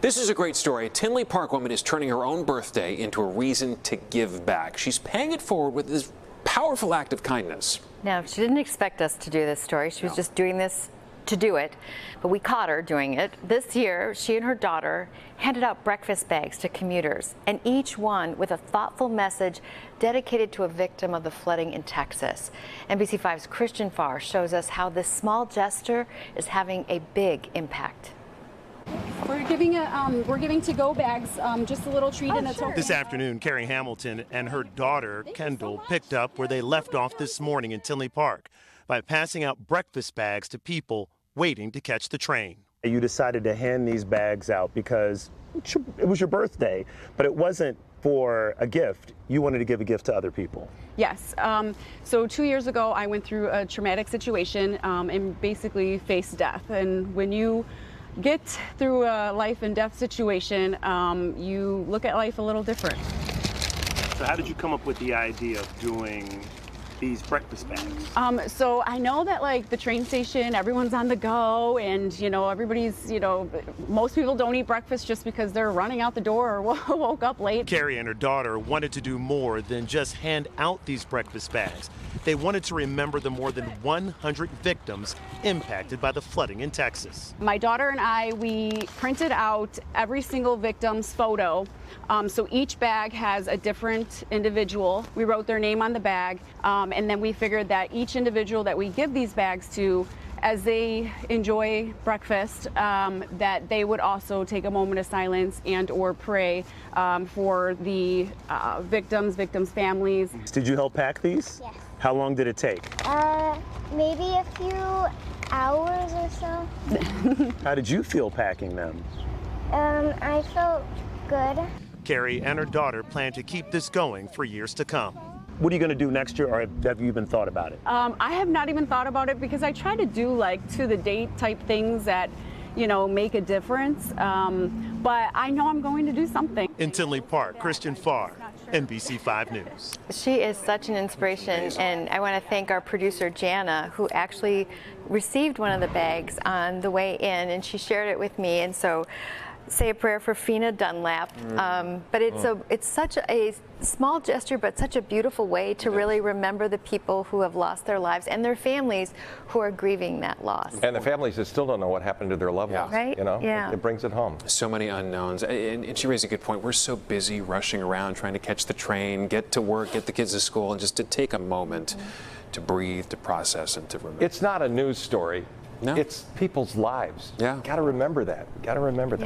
This is a great story. A Tinley Park woman is turning her own birthday into a reason to give back. She's paying it forward with this powerful act of kindness. Now, she didn't expect us to do this story. She was just doing this to do it, but we caught her doing it. This year, she and her daughter handed out breakfast bags to commuters, and each one with a thoughtful message dedicated to a victim of the flooding in Texas. NBC5's Christian Farr shows us how this small gesture is having a big impact. We're giving to-go bags, just a little treat and a token. This afternoon, Carrie Hamilton and her daughter, Kendall, picked up where they left off this morning in Tinley Park by passing out breakfast bags to people waiting to catch the train. You decided to hand these bags out because it was your birthday, but it wasn't for a gift. You wanted to give a gift to other people. Yes. So 2 years ago, I went through a traumatic situation and basically faced death. And when you get through a life and death situation, you look at life a little different. So how did you come up with the idea of doing these breakfast bags? So I know that like the train station, everyone's on the go, and everybody's, most people don't eat breakfast just because they're running out the door or woke up late. Carrie and her daughter wanted to do more than just hand out these breakfast bags. They wanted to remember the more than 100 victims impacted by the flooding in Texas. My daughter and I, we printed out every single victim's photo. So each bag has a different individual. We wrote their name on the bag, and then we figured that each individual that we give these bags to, as they enjoy breakfast, that they would also take a moment of silence and or pray for the victims' families. Did you help pack these? Yes. How long did it take? Maybe a few hours or so. How did you feel packing them? I felt good. Carrie and her daughter plan to keep this going for years to come. What are you going to do next year, or have you even thought about it? I have not even thought about it because I try to do like to the date type things that make a difference. But I know I'm going to do something. In Tinley Park, Christian Farr, NBC5 News. She is such an inspiration, and I want to thank our producer Jana, who actually received one of the bags on the way in, and she shared it with me. And so, say a prayer for Fina Dunlap. But it's such a small gesture, but such a beautiful way to really remember the people who have lost their lives and their families who are grieving that loss. And the families that still don't know what happened to their loved ones. Right? Yeah. It brings it home. So many unknowns. And she raised a good point. We're so busy rushing around trying to catch the train, get to work, get the kids to school, and just to take a moment to breathe, to process, and to remember. It's not a news story. No. It's people's lives. Yeah. Got to remember that. Got to remember that.